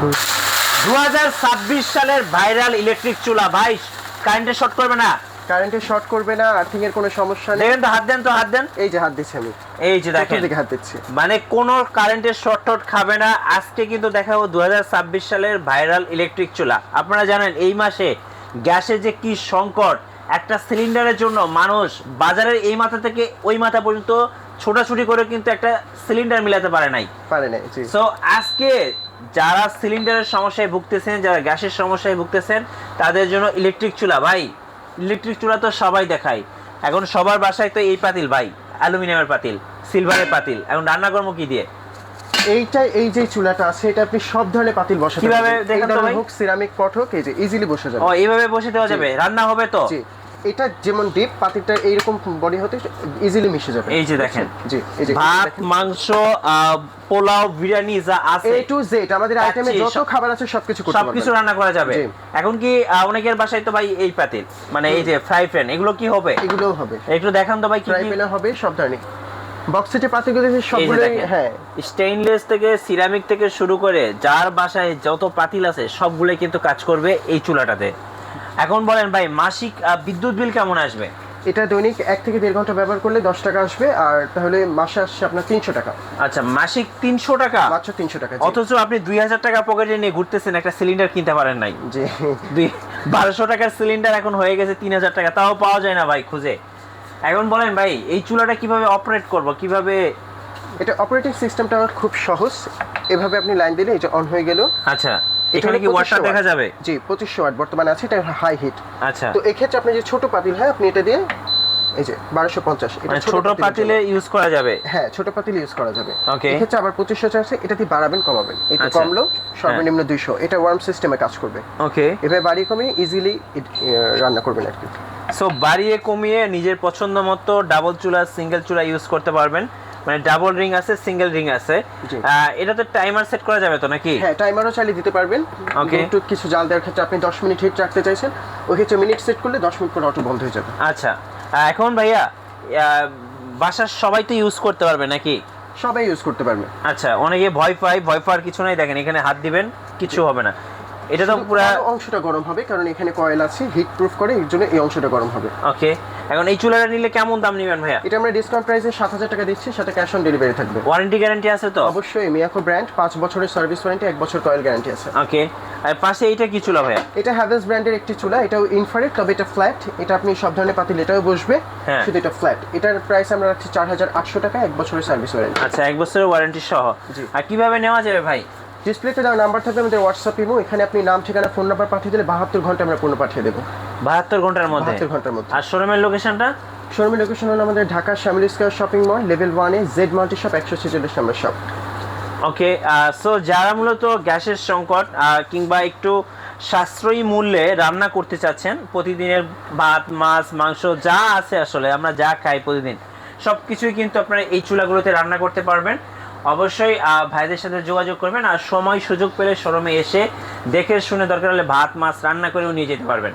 2026 সালের viral electric চুলা ভাই, কারেন্টে শর্ট করবে না? কারেন্টে শর্ট করবে না, আর্থিং এর কোনো সমস্যা নেই। দেখেন তো, হাত দেন তো, হাত দেন। এই যে হাত দিচ্ছি আমি, এই যে দেখেন, দিকে হাত দিচ্ছি, মানে কোনো কারেন্টের শর্ট টট খাবে না। আজকে কিন্তু দেখাবো 2026 সালের ভাইরাল ইলেকট্রিক চুলা। আপনারা জানেন এই মাসে গ্যাসের যে কি সংকট, একটা সিলিন্ডারের জন্য মানুষ বাজারের এই মাথা থেকে ওই মাথা পর্যন্ত ছোটাছুটি করে কিন্তু একটা সিলিন্ডার মিলাতে পারে নাই। সো আজকে যারা সিলিন্ডারের সমস্যায় ভুগতেছেন, যারা গ্যাসের সমস্যায় ভুগতেছেন, তাদের জন্য ইলেকট্রিক চুলা। ভাই ইলেকট্রিক চুলা তো সবাই দেখায়, এখন সবার বাসায় তো এই পাতিল ভাই, অ্যালুমিনিয়ামের পাতিল, সিলভারের পাতিল। এখন রান্না করবো কি দিয়ে? এই যে চুলাটা আছে, এটা আপনি সব ধরনের পাতিল বসাতে পারবেন। কিভাবে দেখেন তো ভাই? হোক সিরামিক পট হোক, এই যে ইজিলি বসে যাবে। ও, এইভাবে বসে দেওয়া যাবে, রান্না হবে তো? জি, এটা যেমন ডিপ পাতিলটা এইরকম বডি হতে ইজিলি মিশে যাবে। এই যে দেখেন, জি, এই যে ভাত, মাংস, পোলাও, বিরিয়ানি যা আছে A to Z আমাদের আইটেমে যত খাবার আছে সবকিছু করতে পারবেন, সবকিছু রান্না করা যাবে। এখন কি অনেকের বাসায় তো ভাই এই পাতিল, মানে এই যে ফ্রাই প্যান, এগুলো কি হবে? এগুলোও হবে। একটু দেখান তো ভাই, কি ফ্রাই কি প্যান হবে, সব ধরনের বক্সে যে পাতিলগুলো আছে সবগুলোই, হ্যাঁ, স্টেইনলেস থেকে সিরামিক থেকে শুরু করে যার বাসায় যত পাতিল আছে সবগুলোই কিন্তু কাজ করবে এই চুলাটাতে। এখন বলেন ভাই, মাসিক বিদ্যুৎ বিল কেমন আসবে? এটা দৈনিক 1 থেকে 1.5 ঘন্টা ব্যবহার করলে 10 টাকা আসবে, আর তাহলে মাসে আসছে আপনার 300 টাকা। আচ্ছা, মাসিক 300 টাকা? মাত্র 300 টাকা। অথচ আপনি 2000 টাকা পকেটে নিয়ে ঘুরতেছেন, একটা সিলিন্ডার কিনতে পারেন নাই। জি, 1200 টাকার সিলিন্ডার এখন হয়ে গেছে 3000 টাকা, তাও পাওয়া যায় না ভাই খুঁজে। এখন বলেন ভাই, এই চুলাটা কিভাবে অপারেট করব, কিভাবে? এটা অপারেটিং সিস্টেমটা খুব সহজ। এভাবে আপনি লাইন দিলে এই যে অন হয়ে গেল। আচ্ছা, এখানে কি ওয়াটটা দেখা যাবে? জি, 2500 ওয়াট বর্তমানে আছে, এটা হাই হিট। আচ্ছা, তো এই ক্ষেত্রে আপনি যে ছোট পাতিল, হ্যাঁ, আপনি এটা দিয়ে এই যে 1250, এটা ছোট পাতিলে ইউজ করা যাবে। হ্যাঁ, ছোট পাতিল ইউজ করা যাবে। ওকে, এই ক্ষেত্রে আবার 2500 আছে, এটা দিয়ে বাড়াবেন কমাবেন, এটা কমলো সর্বনিম্ন 200, এটা ওয়ার্ম সিস্টেমে কাজ করবে। ওকে, এভাবে বাড়িয়ে কমিয়ে ইজিলি রান্না করবেন আর কি। সো বাড়িয়ে কমিয়ে নিজের পছন্দ মতো ডাবল চুলা, সিঙ্গেল চুলা ইউজ করতে পারবেন। মানে ডাবল রিং আছে, সিঙ্গেল রিং আছে। এটাতে টাইমার সেট করা যাবে তো নাকি? হ্যাঁ, টাইমারও চালিয়ে দিতে পারবেন। ওকে, একটু কিছু জাল দেওয়ার ক্ষেত্রে আপনি 10 মিনিট হিট রাখতে চাইছেন, ওই ক্ষেত্রে মিনিট সেট করলে 10 মিনিট পর অটো বন্ধ হয়ে যাবে। আচ্ছা, এখন ভাইয়া বাসার সবাই তো ইউজ করতে পারবে নাকি? সবাই ইউজ করতে পারবে। আচ্ছা, অনেকে ভয় পাওয়ার কিছু নাই। দেখেন এখানে হাত দিবেন, কিছু হবে না। এটা তো পুরো অংশটা গরম হবে, কারণ এখানে কয়েল আছে, হিট প্রুফ করে, এর জন্য এই অংশটা গরম হবে। ওকে, এখন এই চুলাটা নিলে কেমন দাম নেবেন ভাইয়া? এটা আমরা ডিসকাউন্ট প্রাইসে 7000 টাকা দিচ্ছি, সাথে ক্যাশ অন ডেলিভারি থাকবে। ওয়ারেন্টি গ্যারান্টি আছে তো? অবশ্যই, মিয়াকো ব্র্যান্ড, 5 বছরের সার্ভিস ওয়ারেন্টি, 1 বছর কয়েল গ্যারান্টি আছে। ওকে, আর পাশে এইটা কি চুলা ভাইয়া? এটা হ্যাভেলস ব্র্যান্ডের একটি চুলা, এটাও ইনফ্রারেড, তবে এটা ফ্ল্যাট। এটা আপনি সব ধরনের পাতিল এটাও বসবে, শুধু এটা ফ্ল্যাট। এটার প্রাইস আমরা রাখছি 4800 টাকা, 1 বছরের সার্ভিস ওয়ারেন্টি। আচ্ছা, 1 বছরের ওয়ারেন্টি সহ। আর কিভাবে নেওয়া যাবে ভাই? ডিসপ্লেতে দেওয়া নাম্বার থাকবে আমাদের হোয়াটসঅ্যাপ ইমো, এখানে আপনি নাম, ঠিকানা, ফোন নাম্বার পাঠিয়ে দিলে 72 ঘন্টা আমরা পণ্য পাঠিয়ে দেবো। 72 ঘন্টার মধ্যে? 72 ঘন্টার মধ্যে। আর শোরুমের লোকেশনটা? শোরুমের লোকেশন হলো আমাদের Dhaka Shyamoli square shopping mall, level 1 এ জেড মাল্টি শপ, 146 নম্বর শপ। ওকে, সো যারা মূলত গ্যাসের সংকট কিংবা একটু সাশ্রয়ী মূল্যে রান্না করতে চাচ্ছেন, প্রতিদিনের ভাত, মাছ, মাংস যা আছে, আসলে আমরা যা খাই প্রতিদিন, সব কিছুই কিন্তু আপনারা এই চুলাগুলোতে রান্না করতে পারবেন। অবশ্যই ভাইদের সাথে যোগাযোগ করবেন, আর সময় সুযোগ পেলে শোরুমে এসে দেখে শুনে দরকার হলে ভাত, মাছ রান্না করেও নিয়ে যেতে পারবেন।